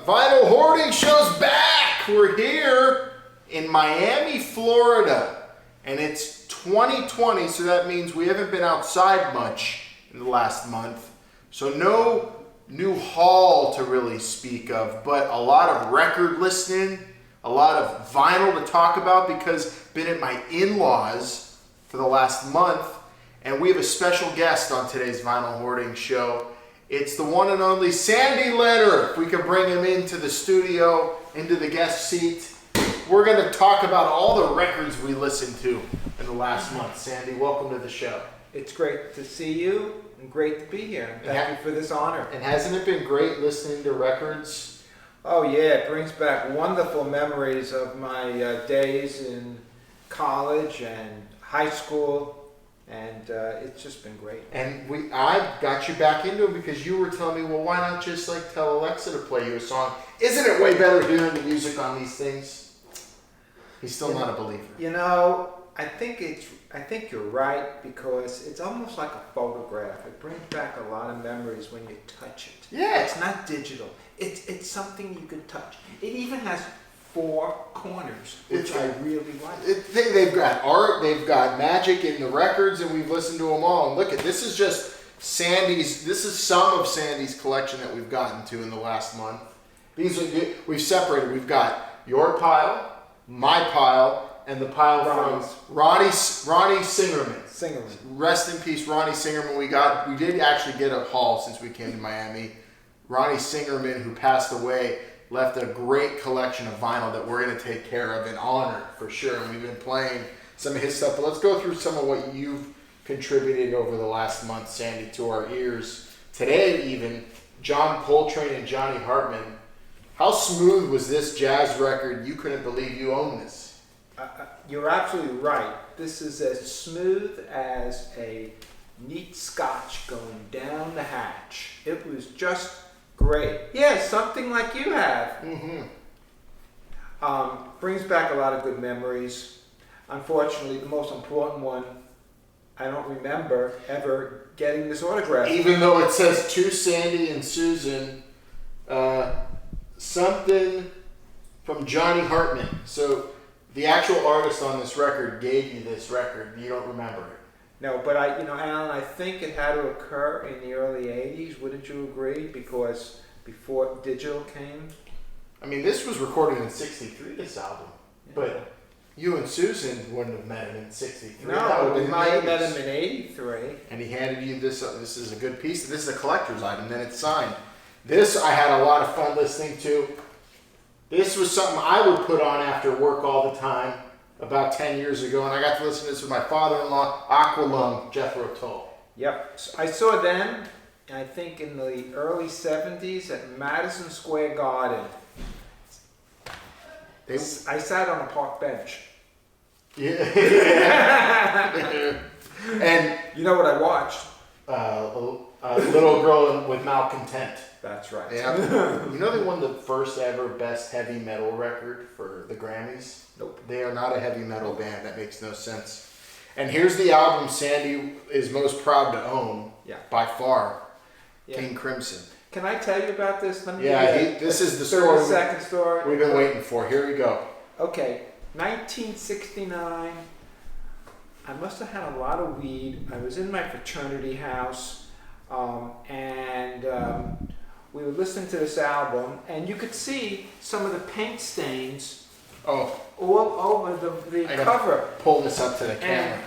Vinyl Hoarding Show's back! We're here in Miami, Florida. And it's 2020, so that means we haven't been outside much in the last month. So no new haul to really speak of, but a lot of record listening, a lot of vinyl to talk about because been at my in-laws for the last month. And we have a special guest on today's Vinyl Hoarding Show. It's the one and only Sandy Lenner. If we could bring him into the studio, into the guest seat. We're going to talk about all the records we listened to in the last month. Sandy, welcome to the show. It's great to see you and great to be here. Thank you for this honor. And hasn't it been great listening to records? Oh yeah, it brings back wonderful memories of my days in college and high school. And it's just been great. And I got you back into it because you were telling me, well, why not just like tell Alexa to play you a song? Isn't it way better hearing the music on these things? He's still not a believer. You know, I think you're right because it's almost like a photograph. It brings back a lot of memories when you touch it. Yeah. It's not digital. It's something you can touch. It even has 4 corners, which I really like. They've got art, they've got magic in the records, and we've listened to them all. And look at this is just Sandy's. This is some of Sandy's collection that we've gotten to in the last month. These we've separated. We've got your pile, my pile, and the pile from Ronnie Singerman. Rest in peace, Ronnie Singerman. We did actually get a haul since we came to Miami. Ronnie Singerman, who passed away, left a great collection of vinyl that we're going to take care of and honor for sure. And we've been playing some of his stuff. But let's go through some of what you've contributed over the last month, Sandy, to our ears. Today, even, John Coltrane and Johnny Hartman. How smooth was this jazz record? You couldn't believe you owned this. You're absolutely right. This is as smooth as a neat scotch going down the hatch. It was just great. Yeah, something like you have. Mm-hmm. Brings back a lot of good memories. Unfortunately, the most important one, I don't remember ever getting this autograph. Even though it says to Sandy and Susan, something from Johnny Hartman. So the actual artist on this record gave you this record. You don't remember it. No, but Alan, I think it had to occur in the early 80s. Wouldn't you agree? Because before digital came. I mean, this was recorded in '63, this album. Yeah. But you and Susan wouldn't have met him in '63. No, we might have met him in '83. And he handed you this. This is a good piece. This is a collector's item. Then it's signed. This I had a lot of fun listening to. This was something I would put on after work all the time. About 10 years ago, and I got to listen to this with my father-in-law, Aqualung, Jethro Tull. Yep, I saw them, I think in the early 70s at Madison Square Garden. I sat on a park bench. Yeah. And you know what I watched? A Little Girl with Malcontent. That's right. Yeah. You know they won the first ever Best Heavy Metal record for the Grammys? Nope. They are not a heavy metal band. That makes no sense. And here's the album Sandy is most proud to own, by far, Kane Crimson. Can I tell you about this? This is the story. 30-second story. We've been waiting for. Here we go. Okay, 1969. I must have had a lot of weed. I was in my fraternity house, and we were listening to this album, and you could see some of the paint stains all over the cover. Pull this up to the camera.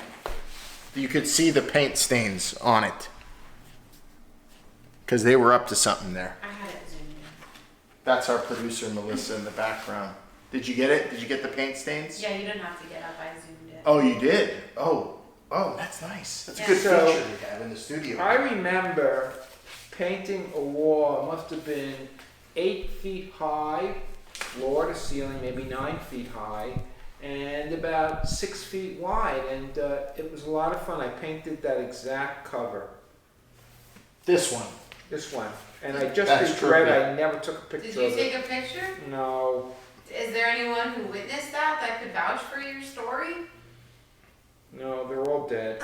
You could see the paint stains on it. Because they were up to something there. I had it zoomed in. That's our producer, Melissa, in the background. Did you get it? Did you get the paint stains? Yeah, you didn't have to get up. I zoomed it. Oh, you did? Oh, that's nice. That's a good feature we have in the studio. I remember painting a wall. It must have been 8 feet high, floor to ceiling, maybe 9 feet high, and about 6 feet wide. And it was a lot of fun. I painted that exact cover. This one. And I just regret I never took a picture of it. Did you take a picture? No. Is there anyone who witnessed that could vouch for your story? No, they're all dead.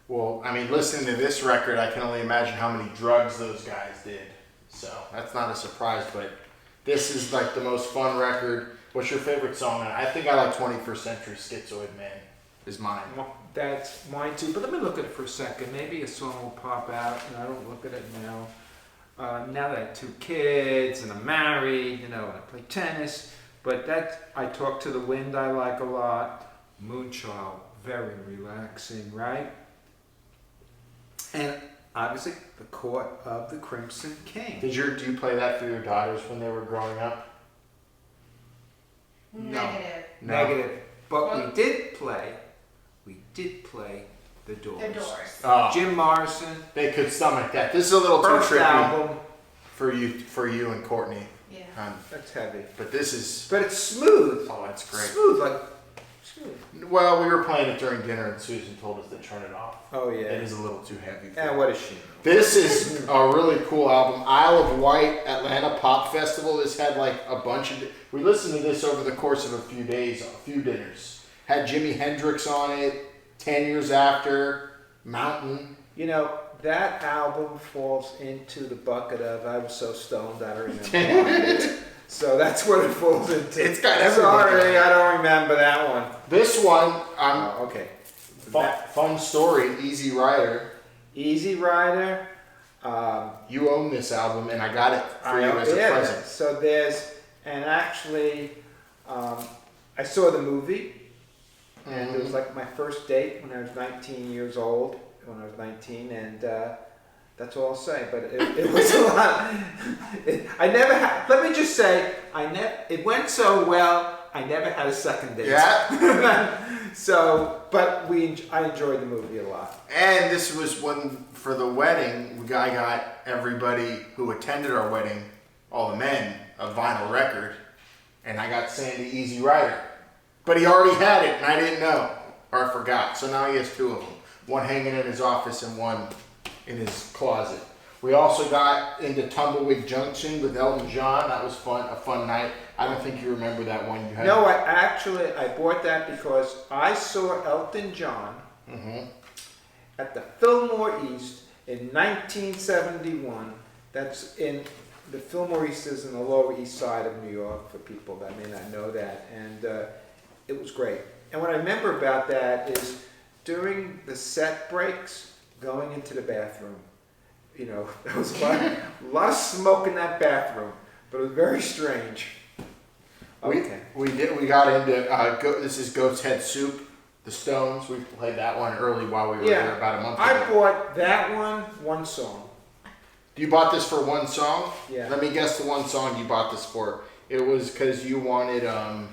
Well, I mean, listening to this record, I can only imagine how many drugs those guys did. So that's not a surprise, but this is like the most fun record. What's your favorite song on it? I think I like 21st Century Schizoid Man is mine. Well, that's mine too, but let me look at it for a second. Maybe a song will pop out, and I don't look at it now. Now that I have 2 kids, and I'm married, and I play tennis, but I Talk to the Wind I like a lot. Moonchild, very relaxing, right? And obviously, The Court of the Crimson King. Do you play that for your daughters when they were growing up? Negative. No. Negative. But we did play The Doors. The Doors. Oh, Jim Morrison. they could stomach that. This is a little too First trippy album. for you and Courtney. Yeah. That's heavy. But this is, But it's smooth. oh, it's great. Smooth, like smooth. Well, we were playing it during dinner, and Susan told us to turn it off. Oh It yeah. is a little too heavy. For And what is she? This is a really cool album. Isle of Wight Atlanta Pop Festival. This had like a bunch of. We listened to this over the course of a few days, a few dinners. Had Jimi Hendrix on it. 10 Years After, Mountain. That album falls into the bucket of I was so stoned I don't remember. it. So that's what it falls into. It's got everything. Sorry, I don't remember that one. This one, Oh, okay. fun story. Easy Rider. Easy Rider. You own this album, and I got it for you as a present. So and actually, I saw the movie, and it was like my first date when I was 19 years old, and that's all I'll say. But it was a lot. I never had, let me just say, it went so well, I never had a second date. Yeah. So, but I enjoyed the movie a lot. And this was when, for the wedding, I got everybody who attended our wedding, all the men, a vinyl record, and I got Sandy Easy Rider. But he already had it, and I didn't know, or I forgot. So now he has 2 of them. One hanging in his office and one in his closet. We also got into Tumbleweed Junction with Elton John. That was fun, a fun night. I don't think you remember that one. No, I bought that because I saw Elton John at the Fillmore East in 1971. That's in the Fillmore East is in the Lower East Side of New York for people that may not know that, and it was great. And what I remember about that is during the set breaks, going into the bathroom. There was a lot of smoke in that bathroom, but it was very strange. Okay. We got into this is Goat's Head Soup, the Stones. We played that one early while we were there about a month ago. I bought that one song. You bought this for one song? Yeah. Let me guess the one song you bought this for. It was because you wanted to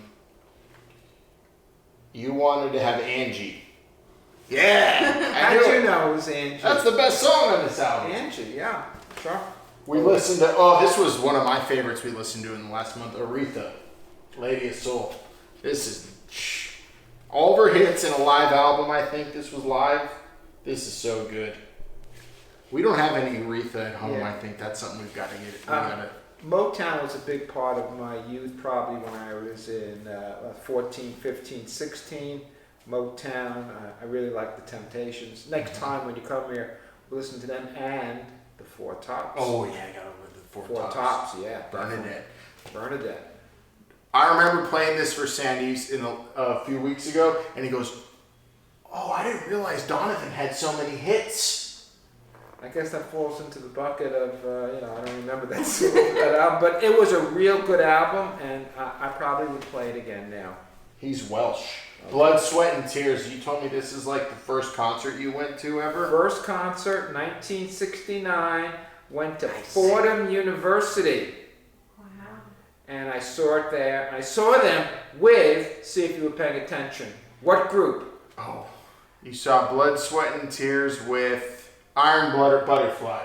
have Angie. Yeah. How did you know it was Angie? That's the best song on this album. Angie, yeah, sure. We listened to, this was one of my favorites we listened to in the last month, Aretha, Lady of Soul. This is all of her hits in a live album, I think this was live. This is so good. We don't have any Aretha at home. Yeah. I think that's something we've got to get. Motown was a big part of my youth, probably when I was in 14, 15, 16. Motown, I really like the Temptations. Next time when you come here, we'll listen to them and the Four Tops. Oh yeah, I got over the Four Tops. Yeah, Bernadette. I remember playing this for Sandy's a few weeks ago, and he goes, "Oh, I didn't realize Donovan had so many hits." I guess that falls into the bucket of I don't remember that song, but it was a real good album, and I probably would play it again now. He's Welsh. Blood, Sweat, and Tears. You told me this is like the first concert you went to ever? First concert, 1969, went to Fordham University. Wow. And I saw it there. I saw them with, see if you were paying attention, what group? Oh, you saw Blood, Sweat, and Tears with Iron Blood Butterfly.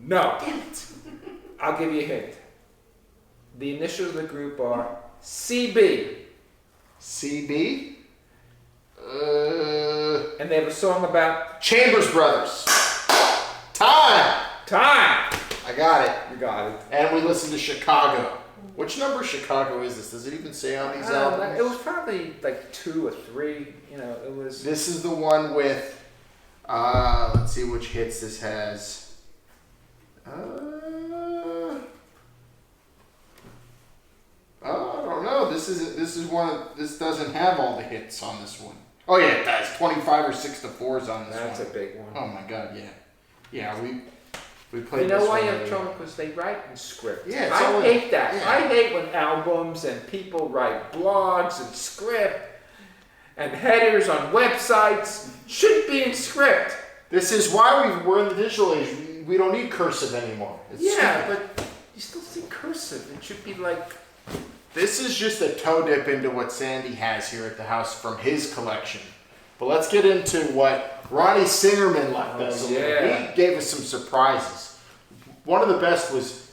No. Damn it. I'll give you a hint. The initials of the group are CB. CB? And they have a song about Chambers Brothers. Time! I got it. You got it. And we listened to Chicago. Which number Chicago is this? Does it even say on these albums? It was probably like 2 or 3. It was. This is the one with, let's see which hits this has. this doesn't have all the hits on this one. Oh yeah, it does. 25 or 6 to 4s on this one. That's a big one. Oh my god, yeah. Yeah, we played You know this why one you have earlier. trouble? Because they write in script. Yeah, it's I all hate that. yeah. I hate when albums and people write blogs and script and headers on websites shouldn't be in script. This is why we're in the digital age. We don't need cursive anymore. It's Yeah, stupid. but you still see cursive. It should be like... This is just a toe dip into what Sandy has here at the house from his collection. But let's get into what Ronnie Singerman left us. Yeah. He gave us some surprises. One of the best was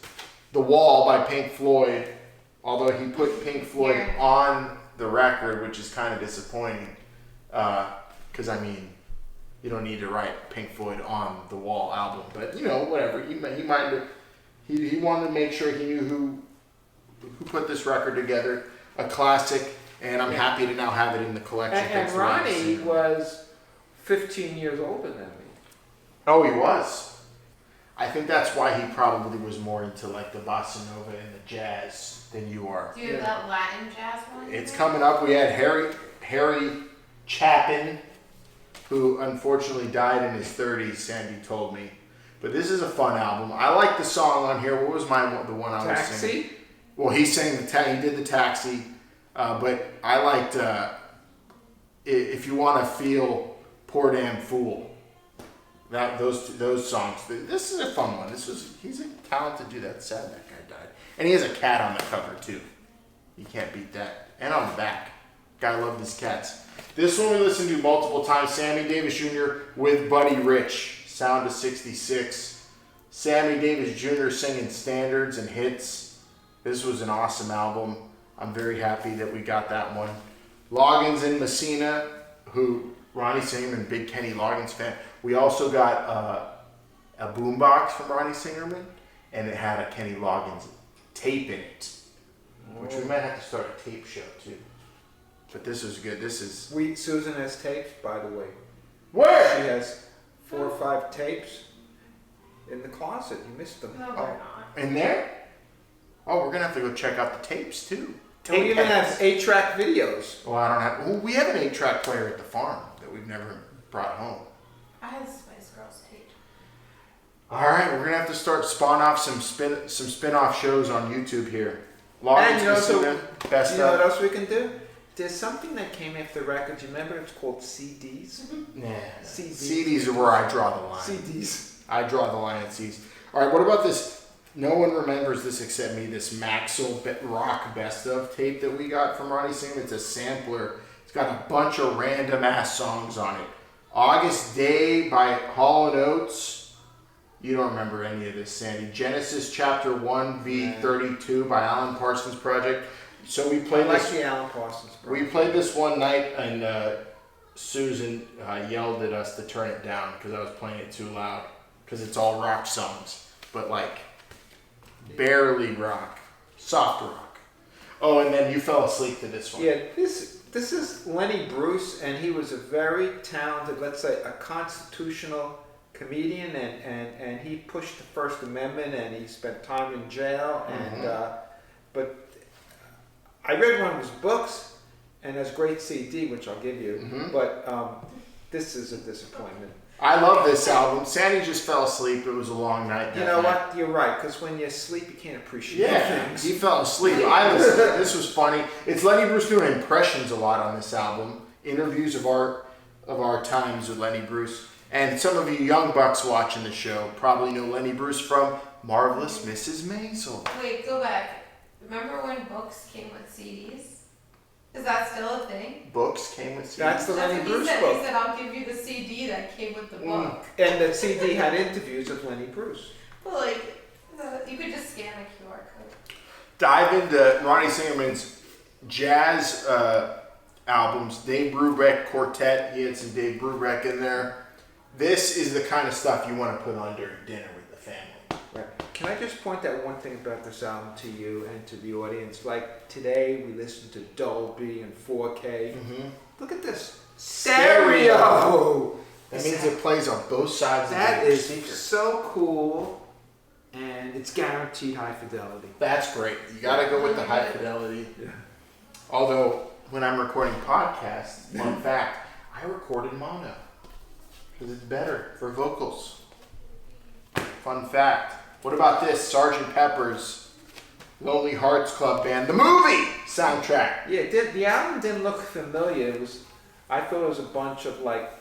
The Wall by Pink Floyd, although he put Pink Floyd on the record, which is kind of disappointing. Because, I mean, you don't need to write Pink Floyd on the Wall album. But, you know, whatever. He wanted to make sure he knew who put this record together. A classic. And I'm happy to now have it in the collection. And Ronnie was 15 years older than me. Oh, he was. I think that's why he probably was more into like the bossa nova and the jazz than you are. Do you have that Latin jazz one? It's coming up. We had Harry Chapin, who unfortunately died in his 30s, Sandy told me. But this is a fun album. I like the song on here. What was the one I was singing? Taxi? Well, he sang he did the Taxi. But I liked If You Want to Feel Poor Damn Fool. Those songs. This is a fun one. He's a talented dude. That's sad that guy died. And he has a cat on the cover too. You can't beat that. And on the back. Guy loved his cats. This one we listened to multiple times. Sammy Davis Jr. with Buddy Rich. Sound of 66. Sammy Davis Jr. singing standards and hits. This was an awesome album. I'm very happy that we got that one. Loggins and Messina, who Ronnie Singerman, big Kenny Loggins fan. We also got a boombox from Ronnie Singerman, and it had a Kenny Loggins tape in it, which we might have to start a tape show too. But this is good. Susan has tapes, by the way. Where? She has 4 or 5 tapes in the closet. You missed them. No, they're not. In there? Oh, we're gonna have to go check out the tapes too. We even have 8-track videos. Well, I don't have. Well, we have an 8-track player at the farm that we've never brought home. I had Spice Girls tape. All right, we're gonna have to start spawn off some spin-off shows on YouTube here. And you know, best you know what of. else we can do? There's something that came after records. You remember it's called CDs? Nah, CDs. CDs are where I draw the line. CDs. I draw the line at CDs. All right, what about this? No one remembers this except me. This Maxwell Rock Best Of tape that we got from Ronnie Singerman. It's a sampler. It's got a bunch of random ass songs on it. August Day by Hall & Oates. You don't remember any of this, Sandy. Genesis Chapter 1 V32 by Alan Parsons Project. So we played I like the Alan Parsons Project. We played this one night and Susan yelled at us to turn it down because I was playing it too loud. Because it's all rock songs. But like... barely rock, soft rock. Oh, and then you fell asleep to this one. Yeah, this is Lenny Bruce, and he was a very talented, let's say, a constitutional comedian, and he pushed the First Amendment, and he spent time in jail. And but I read one of his books, and has great CD, which I'll give you. But this is a disappointment. I love this album. Sandy just fell asleep. It was a long night. You know what? You're right, because when you sleep, you can't appreciate things. He fell asleep. This was funny. It's Lenny Bruce doing impressions a lot on this album. Interviews of our times with Lenny Bruce. And some of you young bucks watching the show probably know Lenny Bruce from Marvelous Mrs. Maisel. Wait, go back. Remember when books came with CDs? Is that still a thing? Books came with CDs. That's the Lenny what Bruce he said. book. He said, I'll give you the CD that came with the book. And the CD had interviews of Lenny Bruce. But like, you could just scan a QR code. Dive into Ronnie Singerman's jazz albums. Dave Brubeck Quartet. He had some Dave Brubeck in there. This is the kind of stuff you want to put on during dinner with the family. Right. Can I just point out one thing about this album to you and to the audience? Like today we listen to Dolby and 4K. Look at this. Stereo! That means it plays on both sides That of the is speaker. so cool, and it's guaranteed high fidelity. That's great. You gotta go with the high fidelity. Yeah. Although, when I'm recording podcasts, fun fact, I record in mono. Because it's better for vocals. Fun fact. What about this? Sgt. Pepper's Lonely Hearts Club Band, the movie soundtrack. Yeah, the album didn't look familiar. I thought it was a bunch of like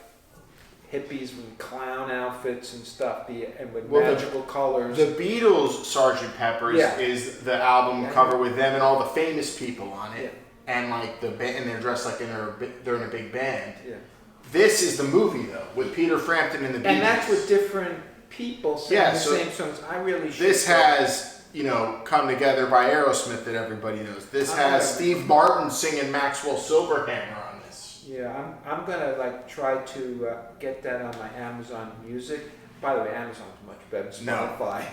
hippies with clown outfits and stuff, and with magical colors. The Beatles' Sgt. Pepper's is the album cover with them and all the famous people on it, and like the band, and they're dressed like they're in a big band. Yeah. This is the movie though, with Peter Frampton and the Beatles. And that's with different people singing the same songs. I really should. This has, Come Together by Aerosmith that everybody knows. This has Steve Martin singing Maxwell Silverhammer on this. Yeah, I'm gonna like try to get that on my Amazon Music. By the way, Amazon's much better than Spotify.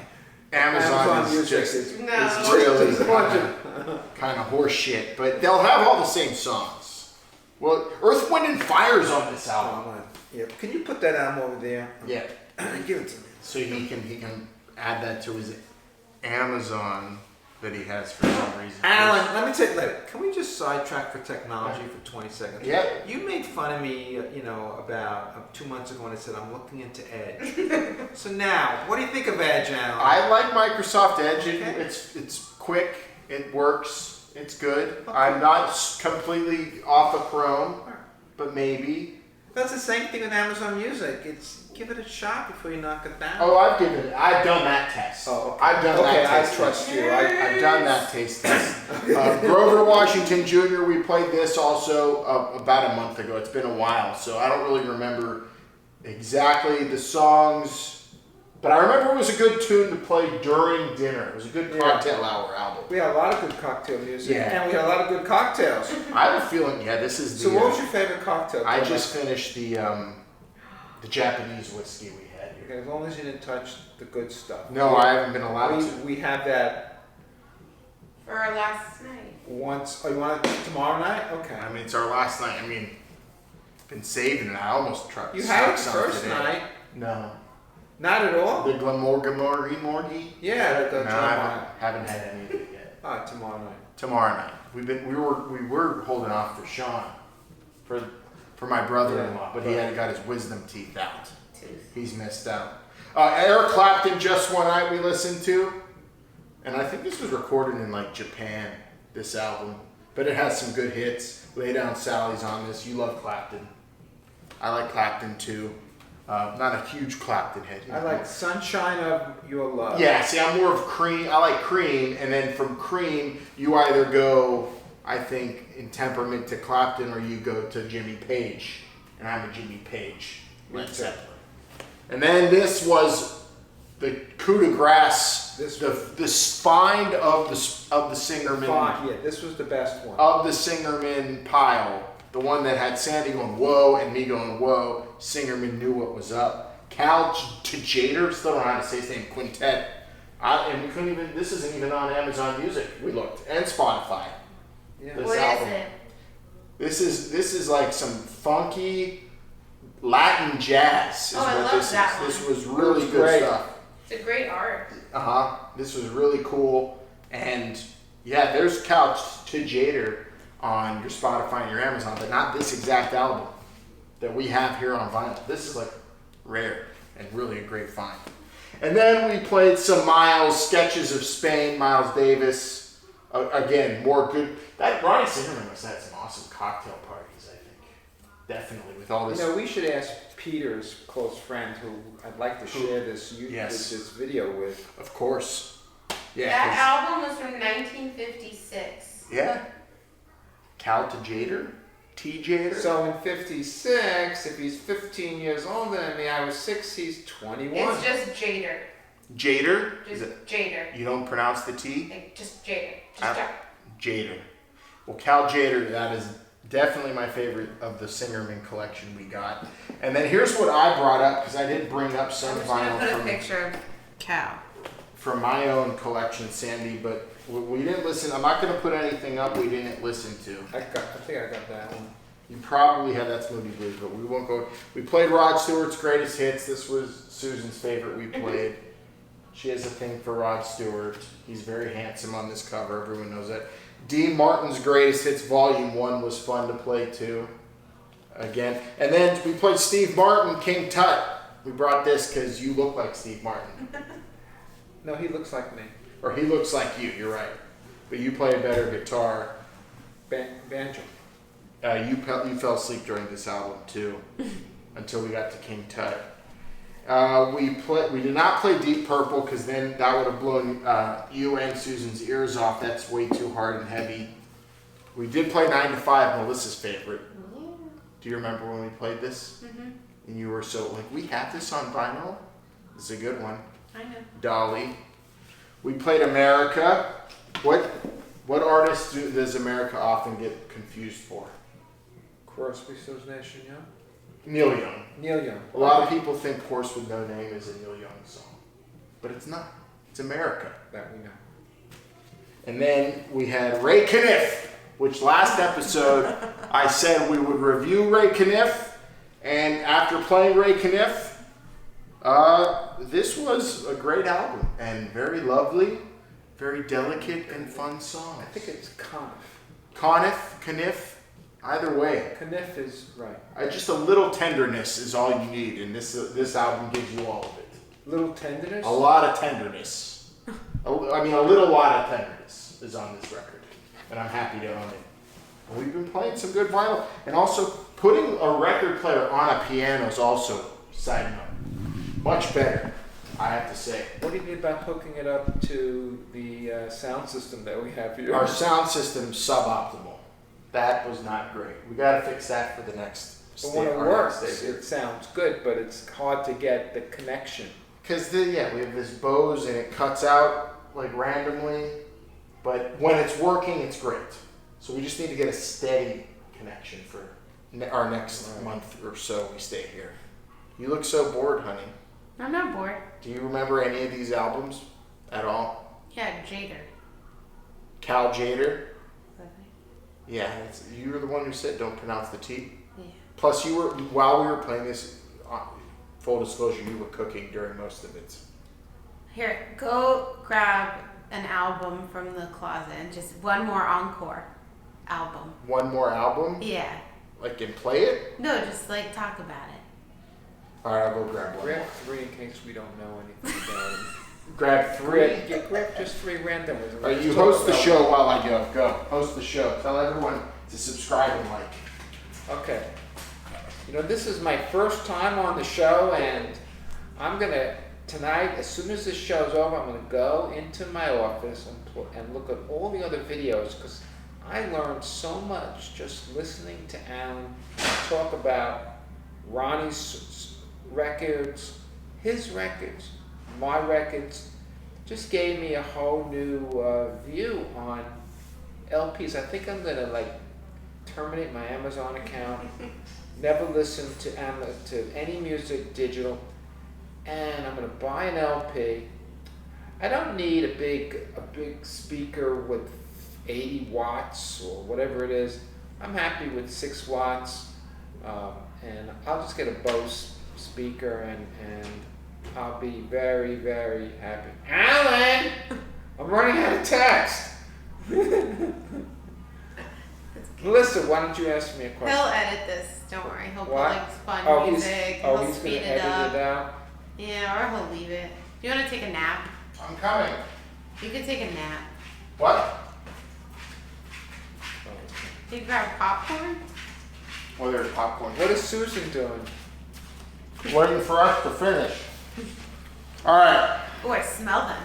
Amazon is Music just is really kind of horse shit, but they'll have all the same songs. Well, Earth, Wind, and Fire's on this album. Yeah, can you put that album over there? Yeah. Give it to me. So he can add that to his Amazon that he has for some reason. Alan, let me take that. Can we just sidetrack for technology for 20 seconds? Yeah. You made fun of me, about 2 months ago when I said I'm looking into Edge. So now, what do you think of Edge, Alan? I like Microsoft Edge. It's quick. It works. It's good. Okay. I'm not completely off of Chrome, but maybe. That's the same thing with Amazon Music. Give it a shot before you knock it down. Oh, I've done that test. Oh, okay. I've done that test. I trust you. I've done that taste test. Grover Washington Jr., we played this also about a month ago. It's been a while, so I don't really remember exactly the songs. But I remember it was a good tune to play during dinner. It was a good cocktail hour album. We had a lot of good cocktail music, and we had a lot of good cocktails. I have a feeling, this is the... So what was your favorite cocktail? I just finished the Japanese whiskey we had here. Okay, as long as you didn't touch the good stuff. No, I haven't been allowed to. We have that... For our last night. Once... Oh, you want it tomorrow night? Okay. I mean, it's our last night. Been saving it. I almost tried to You had it first night. No. Not at all? The Glamorgy? Yeah. No, I haven't had any of it yet. All right, tomorrow night. Tomorrow night. We were holding off for Sean, for my brother-in-law, but he hadn't got his wisdom teeth out. He's missed out. Eric Clapton, Just One Night we listened to, and I think this was recorded in like Japan, this album, but it has some good hits. Lay Down Sally's on this. You love Clapton. I like Clapton too. Not a huge Clapton head. I like Sunshine of Your Love. Yeah, see, I'm more of Cream. I like Cream, and then from Cream, you either go, I think, in temperament to Clapton, or you go to Jimmy Page, and I'm a Jimmy Page. Led Zeppelin. And then this was the coup de grace, the spine of the Singerman. Yeah, this was the best one. Of the Singerman pile. The one that had Sandy going, whoa, and me going, whoa. Singerman knew what was up. Cal Tjader, still don't know how to say his name, Quintet. And we couldn't even, this isn't even on Amazon Music. We looked. And Spotify. Yeah. What album. Is it? This is like some funky Latin jazz. I love that one. This was really good stuff. It's a great art. This was really cool. And yeah, there's Cal Tjader on your Spotify and your Amazon, but not this exact album that we have here on vinyl. This is like rare and really a great find. And then we played some Miles, Sketches of Spain, Miles Davis. Again, more good. That Ronnie Singerman must have had some awesome cocktail parties, I think. Definitely, with all this. We should ask Peter's close friend, who I'd like to share this video with. Of course. Yeah. That album was from 1956. Yeah. Cal Tjader? T-Jader? So in 56, if he's 15 years older than me, I was 6, he's 21. It's just Jader. Jader? Just Jader. You don't pronounce the T? Like, just Jader. Just Jader. Well, Cal Tjader, that is definitely my favorite of the Singerman collection we got. And then here's what I brought up, because I did bring up some vinyl put a picture of Cal. From my own collection, Sandy, but we didn't listen. I'm not going to put anything up we didn't listen to. I think I got that one. You probably had That's Moody Blues, but we won't go. We played Rod Stewart's Greatest Hits. This was Susan's favorite we played. She has a thing for Rod Stewart. He's very handsome on this cover. Everyone knows that. Dean Martin's Greatest Hits Volume 1 was fun to play too. Again. And then we played Steve Martin, King Tut. We brought this because you look like Steve Martin. No, he looks like me. Or he looks like you, you're right. But you play a better guitar. Banjo. You fell asleep during this album too, until we got to King Tut. We did not play Deep Purple because then that would have blown you and Susan's ears off. That's way too hard and heavy. We did play 9 to 5, Melissa's favorite. Yeah. Do you remember when we played this? Mm-hmm. And you were so like, we have this on vinyl? It's a good one. I know. Dolly. We played America. What artist does America often get confused for? Crosby, Stills, Nash and Young. Neil Young. Neil Young. A lot of people think Horse with No Name is a Neil Young song. But it's not. It's America. That we know. And then we had Ray Kniff, which last episode I said we would review Ray Kniff. And after playing Ray Kniff, this was a great album and very lovely, very delicate and fun songs. I think it's Kniff, either way. Kniff is right. Just a little tenderness is all you need, and this album gives you all of it. Little tenderness? A lot of tenderness. A little lot of tenderness is on this record, and I'm happy to own it. And we've been playing some good vinyl, and also putting a record player on a piano is also, side note, much better, I have to say. What do you think about hooking it up to the sound system that we have here? Our sound system's suboptimal. That was not great. We got to fix that for the next But when it works, it sounds good, but it's hard to get the connection. Because we have this Bose and it cuts out like randomly, but when it's working, it's great. So we just need to get a steady connection for our next month or so we stay here. You look so bored, honey. I'm not bored. Do you remember any of these albums at all? Yeah, Jader. Cal Jader? Yeah, you were the one who said don't pronounce the T. Yeah. Plus, while we were playing this, full disclosure, you were cooking during most of it. Here, go grab an album from the closet and just one more encore album. One more album? Yeah. And play it? No, just talk about it. All right, I'll go grab one. Grab 3 in case we don't know anything about them. Grab 3? Grab just 3 random ones. All right, you host the show while I go. Go. Host the show. Tell everyone to subscribe and like. Okay. This is my first time on the show, and I'm going to, tonight, as soon as this show's over, I'm going to go into my office and look at all the other videos, because I learned so much just listening to Alan talk about Ronnie's records, his records, my records. Just gave me a whole new view on LPs. I think I'm going to terminate my Amazon account. Never listen to any music digital, and I'm gonna buy an LP. I don't need a big speaker with 80 watts or whatever it is. I'm happy with 6 watts, and I'll just get a Bose speaker, and I'll be very, very happy. Alan, I'm running out of text. Melissa, why don't you ask me a question? He'll edit this. Don't worry. He'll put fun music. He's He'll speed gonna it edit up. it out. Yeah, or he'll leave it. Do you want to take a nap? I'm coming. You could take a nap. What? You could grab popcorn. Well, there's popcorn. What is Susan doing? Waiting for us to finish. All right. Oh, I smell them.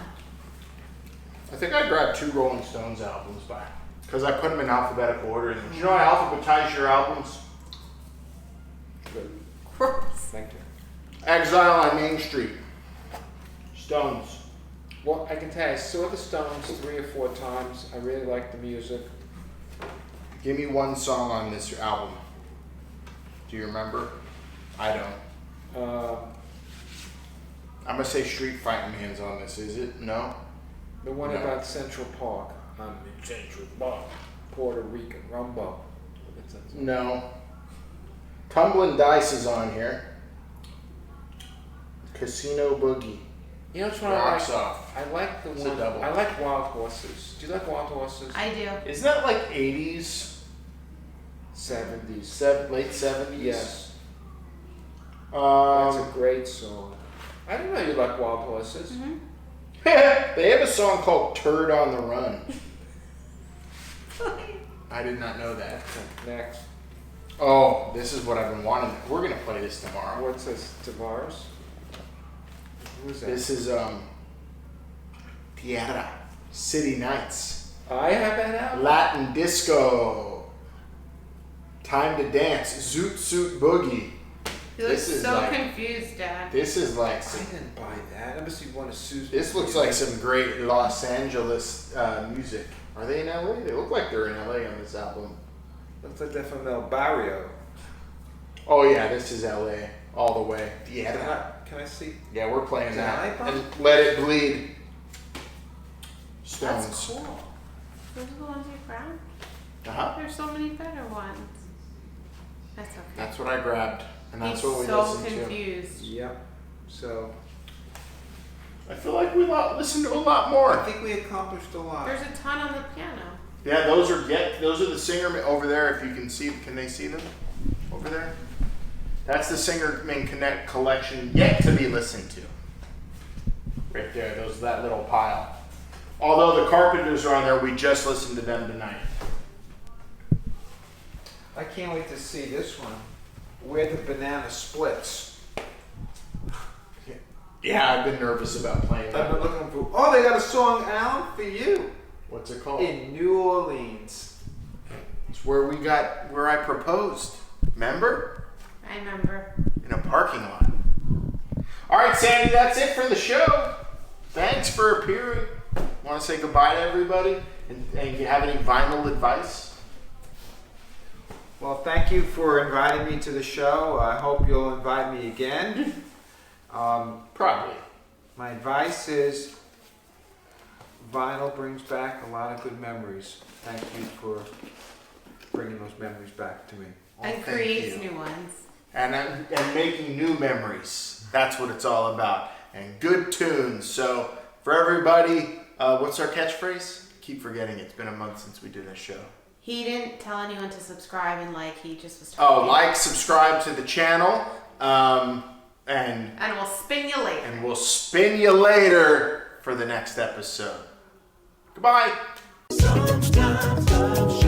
I think I grabbed 2 Rolling Stones albums back because I put them in alphabetical order. Do you know I alphabetize your albums? Good. Gross. Thank you. Exile on Main Street. Stones. Well, I can tell you, I saw the Stones 3 or 4 times. I really like the music. Give me one song on this album. Do you remember? I don't. I'm gonna say Street Fighting Man's on this. Is it? No? The one No. about Central Park. I'm in Central Park. Puerto Rican Rumbo. No. Tumbling Dice is on here. Casino Boogie. You know which one I Rocks like? off. I like the It's a one. double. I like Wild Horses. Do you like Wild Horses? I do. Isn't that like 80s? 70s. Late 70s? Yes. That's a Um, great song. I didn't know you like Wild Horses. Mm-hmm. they have a song called Turd on the Run. I did not know that. Next. Oh, this is what I've been wanting. We're going to play this tomorrow. What's this? Tavares? Who's that? This is Tierra, City Nights, I have that out. Latin Disco, Time to Dance, Zoot Suit Boogie. He looks This is so like- confused, Dad. This is like I some, didn't buy that. I must be one of Sue's. this looks like some great Los Angeles music. Are they in LA? They look like they're in LA on this album. Looks like they're from El Barrio. Oh yeah, this is LA all the way. Tierra. Can I see? Yeah, we're playing Is that. it an iPhone? And Let It Bleed. That's Stones. cool. Those are the ones you found? Uh-huh. There's so many better ones. That's okay. That's what I grabbed. And that's He's what we so listened confused. Yep. So to. I feel like we listened to a lot more. I think we accomplished a lot. There's a ton on the piano. Yeah, those are the singer over there. If you can see, can they see them over there? That's the singer main connect collection yet to be listened to. Right there, that little pile. Although the Carpenters are on there, we just listened to them tonight. I can't wait to see this one. Where the Banana Splits. Yeah, I've been nervous about playing I've been that. looking for. Oh, they got a song, Alan, for you. What's it called? In New Orleans. It's where I proposed. Remember? I remember. In a parking lot. All right, Sandy, that's it for the show. Thanks for appearing. Want to say goodbye to everybody? And you have any vinyl advice? Well, thank you for inviting me to the show. I hope you'll invite me again. Probably. My advice is vinyl brings back a lot of good memories. Thank you for bringing those memories back to me. Well, And thank creates you. new ones. And making new memories. That's what it's all about. And good tunes. So for everybody, what's our catchphrase? Keep forgetting it's been a month since we did this show. He didn't tell anyone to subscribe and like. He just was talking. Oh, like, subscribe to the channel. And we'll spin you later. we'll spin you later for the next episode. Goodbye. Sometimes I'm